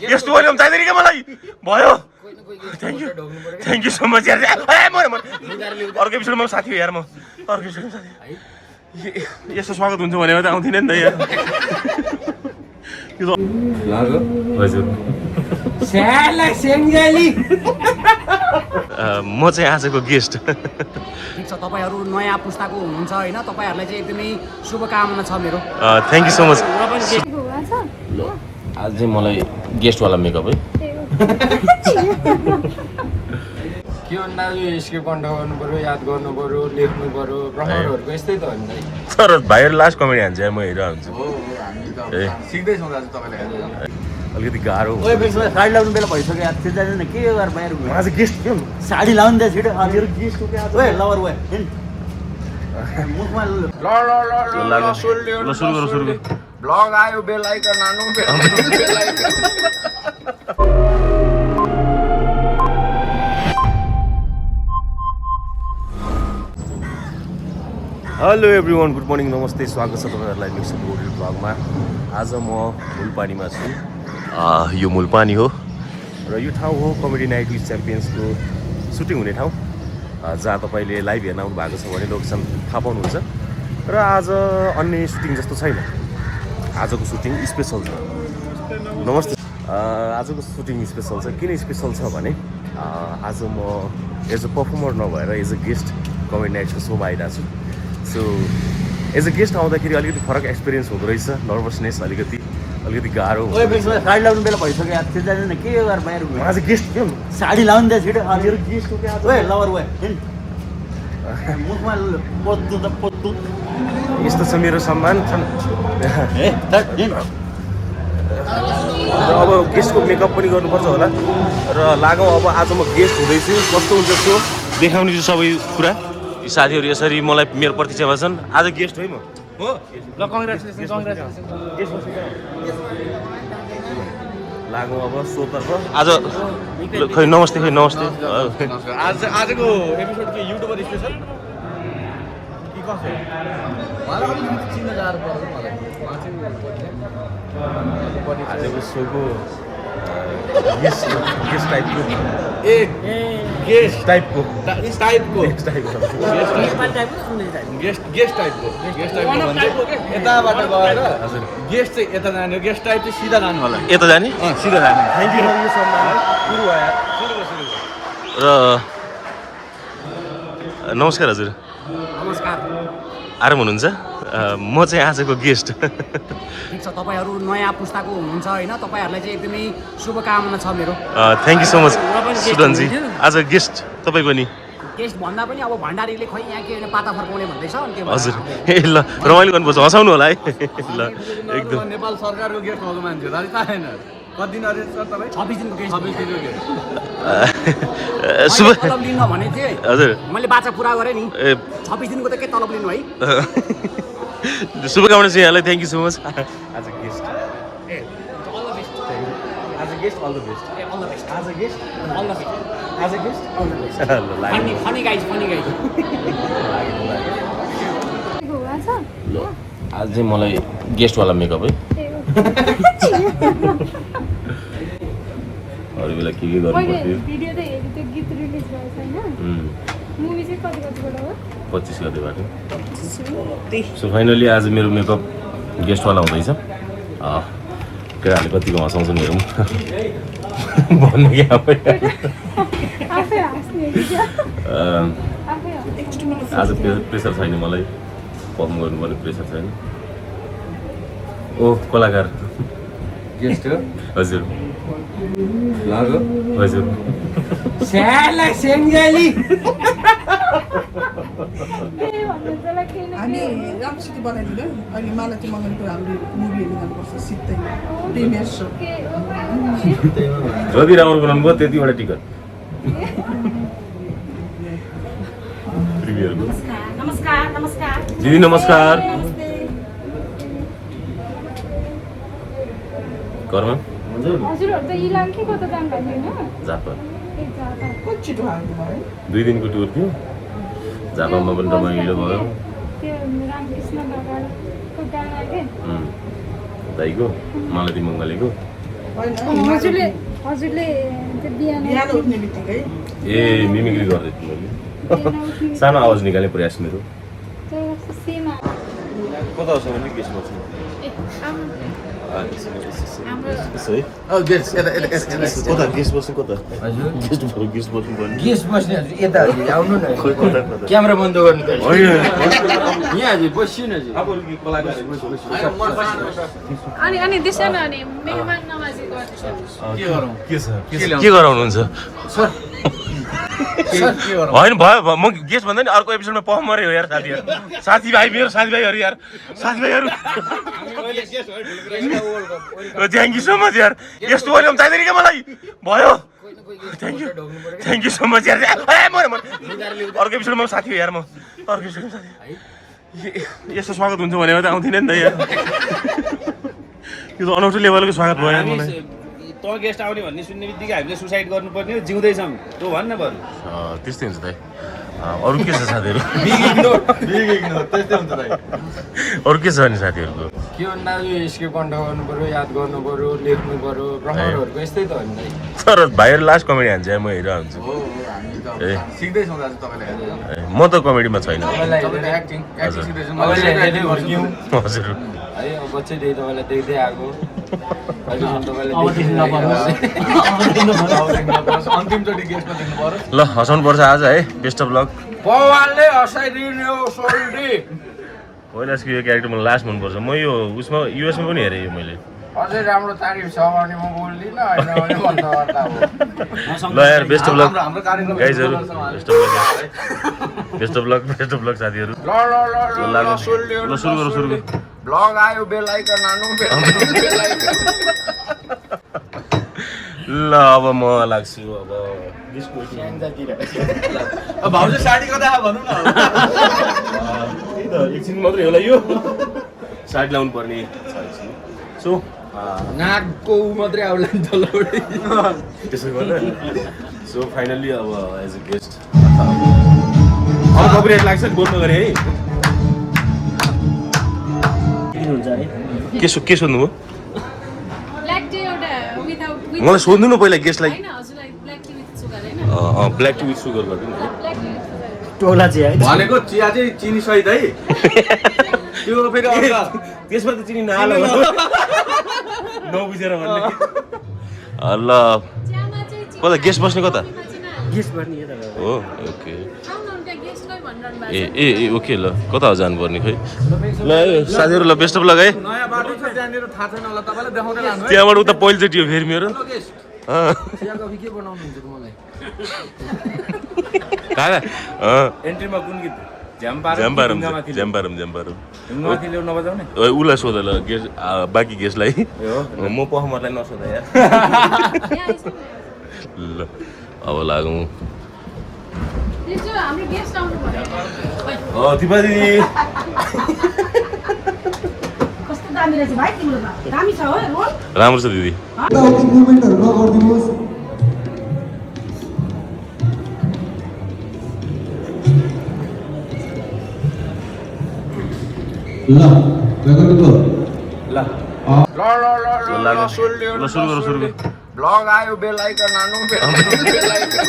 यस्तो भने चाहिँदैन क्या मलाई भयो थ्याङ्क यू सो मच यार अर्को एपिसोडमा साथी हो यार म अर्को एपिसोडमा साथी यस्तो स्वागत हुन्छ भनेर त आउँथिनँ नि त यार हजुर म चाहिँ आजको गेस्ट ठिक छ तपाईहरु नयाँ पुस्ताको हुनुहुन्छ हैन तपाईहरुलाई चाहिँ एकदमै शुभकामना छ मेरो थ्याङ्क यू सो मच आज चाहिँ मलाई गेस्टवाला मेकअप है के भन्दा यो स्क्रिप्ट कन्ट गर्नु पर्यो याद गर्नु पर्यो लेख्नु पर्यो प्रहरहरुको यस्तै त हो नि तर भाइहरु लास्ट कमेडी हान्छ म हेरेर हुन्छु हो हामी त सिक्दै छौँ दाजु तपाईलाई अलिकति गाह्रो ओए बेसमा साडी लाउनु बेला भइसक्यो यार त्यो जान्दैन के गरेर बाहिर गयो आज गेस्ट के साडी लाउनु दे छिटो मेरो गेस्टको के आज ओए लवर ओए मुखमा ल सुरु गरौँ ब्लग आयो बेल आइकन हान्नु बेल आइकन हेलो एभ्रिवान गुड मर्निङ नमस्ते स्वागत छ तपाईँहरूलाई मिक्स गोल्ड ब्लगमा आज म मुलपानीमा छु यो मुलपानी हो र यो ठाउँ हो कमेडी नाइट विथ च्याम्पियन्सको सुटिङ हुने ठाउँ जहाँ तपाईँले लाइभ हेर्न आउनु भएको छ भने लोकेसन थाहा पाउनुहुन्छ र आज अन्य सुटिङ जस्तो छैन आजको सुटिङ स्पेसल छ नमस्ते आजको सुटिङ स्पेसल छ किन स्पेसल छ भने आज म एज अ पर्फर्मर नभएर एज अ गेस्ट कमेडी नाइट्सको सोमा आइरहेको छु सो एज अ गेस्ट आउँदाखेरि अलिकति फरक एक्सपिरियन्स हुँदो रहेछ नर्भसनेस अलिकति गाह्रो ओए बेसमा साडी लाउनु बेला भइसक्यो यार त्यो जान्दैन के गरेर बाहिर गयो आज गेस्ट के साडी लाउनु दे छिटो मेरो गेस्टको के आज ओए लवर ओए मुखमा पत्तु त पत्तु यस्तो छ मेरो सम्मान ए र अब गेस्टको मेकअप पनि गर्नुपर्छ होला र लागौँ अब आज म गेस्ट हुँदैछु कस्तो हुन्छ त्यो देखाउने छु सबै कुरा यी साथीहरू यसरी मलाई मेरो प्रतीक्षामा छन् आज गेस्ट है म हो ल लागौँ अब सोतर्फ आज खै नमस्ते आजको एपिसोड के युट्युबर स्पेशल के कसो मलाई अलिकति चिन्न गाह्रो पर्यो मलाई आजको सोको गेस्ट टाइपको गेस्ट टाइपको यताबाट गएर हजुर गेस्ट चाहिँ यता जाने गेस्ट टाइप चाहिँ सिधा जानु होला यता जाने सिधा जाने थ्याङ्क यू यो सम्मान सुरु भयो र नमस्कार हजुर नमस्कार आराम हुनुहुन्छ म चाहिँ आजको गेस्ट ठिक छ तपाईहरु नयाँ पुस्ताको हुनुहुन्छ हैन तपाईहरुलाई चाहिँ एकदमै शुभकामना छ मेरो थ्याङ्क यू सो मच सुदनजी आज गेस्ट तपाईँ पनि गेस्ट भन्दा पनि अब भण्डारीले खै यहाँ के पाता फर्काउने भन्दैछ अनि त्यो हजुर ए ल रमाइलो गर्नुपर्छ हँसाउनु होला है ल एकदम नेपाल सरकारको गेस्ट भएको मान्छे दाजु थाहा छैन कति दिन अरे सर तपाईँ 26 दिनको गेस्ट 26 दिनको गेस्ट शुभ तलब लिन भने चाहिँ हजुर मैले बाचा पुरा गरेँ नि ए 26 दिनको त के तलब लिनु है शुभकामना छ यहाँलाई थ्याङ्क यू सो मच आज गेस्ट ए अल द बेस्ट आज गेस्ट अल द बेस्ट ए अल द बेस्ट आज गेस्ट अल द बेस्ट आज गेस्ट अल द बेस्ट ल लाग्यो फनी गाइज ल आज चाहिँ मलाई गेस्टवाला मेकअप है अरू बेला के गर्नु पर्थ्यो भिडियो त हेरि त्यो गीत रिलिज भएको छैन मुभी चाहिँ कतिबाट हो 25 गतेबाट सो फाइनली आज मेरो मेकअप गेस्टवाला हुँदैछ केटाहरूले कतिको हँसाउँछन् हेरौँ भन्नु कि आफै हाँस्ने आज प्रेसर छैन मलाई पर्फर्म गर्नुपर्ने प्रेसर छैन ओ कलाकार गेस्ट हो हजुर लाग्यो हजुर हामी राम्रोसित बनाइदिनु अहिले मलाई चाहिँ मगाउनुको हाम्रो मुभी हेर्नु जानुपर्छ सित्तै प्रिमियर सो जति राम्रो बनाउनु भयो त्यतिवटा टिकट प्रिमियरको नमस्कार दिदी नमस्कार घरमा हजुरहरु त इलाम के कता जानु भएको हैन जापान ए जापान कति छिटो हाल्नु भयो 2 दिनको टुर थियो जापानमा पनि रमाइलो भयो त्यो रामकृष्ण ढकालको गाना के दाइको मालती मङ्गलेको होइन हजुरले त्यो बिहान बिहान उठ्ने बित्तिकै ए मिमिक्री गर्दै थिएँ मैले सानो आवाज निकाल्ने प्रयास मेरो सेमा कता आउँछ भने गेस्ट बस्नु कता गेस्ट बस्नु कता गेस्ट बस्नु पर्ने गेस्ट बस्ने हजुर यता हजुर आउनु न क्यामेरा बन्द गर्नु त यहाँ हजुर बसियो न हजुर अनि त्यसै अनि मेहमान नवाजी गर्दैछ के गराउनुहुन्छ होइन भयो म गेस्ट भन्दा नि अर्को एपिसोडमा पह मरे हो यार साथीभाइ मेरो साथीभाइहरू यार साथीभाइहरू थ्याङ्क यू सो मच यार यस्तो वेलकम चाहिँदैन क्या मलाई भयो थ्याङ्क यू सो मच यार अर्को एपिसोडमा साथी हो यार म अर्को एपिसोडमा साथी यस्तो स्वागत हुन्छ भनेर त आउँथिनँ नि त यार यो त अनौठो लेभलको स्वागत भयो यार मलाई त गेस्ट आउने भन्ने सुन्ने बित्तिकै हामीले सुसाइड गर्नुपर्ने हो जिउँदैछौँ त्यो भन्न पर्यो त्यस्तै हुन्छ दाइ अरू के छ साथीहरू अरू के छ नि साथीहरूको के भन्दा यो स्क्रिप्ट कन्ट्रोल गर्नु पर्यो याद गर्नु पर्यो लेख्नु पर्यो प्रहरहरूको यस्तै त हो नि तर भाइहरू लास्ट कमेडी हान्छ म हेरेर हुन्छु ए सिक्दैछौँ दाजु तपाईँले म त कमेडीमा छैन हजुर है अब बच्चैदेखि तपाईँलाई देख्दै आएको अन्तिमचोटि गेस्टमा देख्नु पर्यो ल हँसाउनु पर्छ आज है बेस्ट अफ लक पवालले हँसाइदिने हो सोल्टी पहिलाको यो क्यारेक्टर मलाई लास्ट मनपर्छ म यो उसमा युएसमा पनि हेरेँ यो मैले अझै राम्रो तारिफ छ भने म बोल्दिनँ होइन भने भन्दा गर्दा हो ल यार बेस्ट अफ लक हाम्रो कार्यक्रम गाइजहरू बेस्ट अफ लक साथीहरू ल सोल्टी ल सुरु गरौँ ब्लग आयो बेल आइकन हान्नु बेल आइकन ल अब म लाग्छु अब भाउजू साडी कता भनौँ न एकछिन मात्रै होला यो साडी लाउनु पर्ने सो नाकको मात्रै आउला नि तलबाट त्यसो गर्दा सो फाइनल्ली अब एज अ गेस्ट अब कपिराइट लाग्छ नि बोल्नु गरे है के सोध्नुभयो ब्ल्याक टी एउटा विदाउट मलाई सोध्नु न पहिला गेस्टलाई हैन हजुरलाई ब्ल्याक टी विथ सुगर हैन ब्ल्याक टी विथ सुगर गरिदिनु है ब्ल्याक टी विथ सुगर टोला चिया भनेको चिया चाहिँ चिनी सहित है त्यो फेरि त्यसमा त चिनी नहाल नबुझेर भन्ने ल चियामा चाहिँ कता गेस्ट बस्ने कता गेस्ट गर्ने हो ओके आउनु त्यहाँ गेस्ट कै भनिरहनु ए ए ओके ल कता हो जानुपर्ने खै ल साथीहरू ल बेस्ट अफ लक है नयाँ बाटो छ त्यहाँनिर थाहा छैन होला तपाईँलाई देखाउँदै लानु है त्यहाँबाट उता पहिलोचोटि हो फेरि मेरो चिया कफी के बनाउनुहुन्छ मलाई कहाँ एन्ट्रीमा कुन गीत झ्याम्पारम उसलाई सोध ल गेस्ट बाँकी गेस्टलाई म पहमरलाई नसोध यार ल अब लागौँ हाम्रो गेस्ट आउनु भयो दिपादी कस्तो दामी रहेछ भाइ तिम्रो त दामी छ हो रोल राम्रो छ दिदी मुभमेन्टहरु नगर्दिनुहोस् ल रेकर्डिङ गर ल सुरु गरौँ सुरु ब्लग आयो बेल आइकन हान्नु बेल आइकन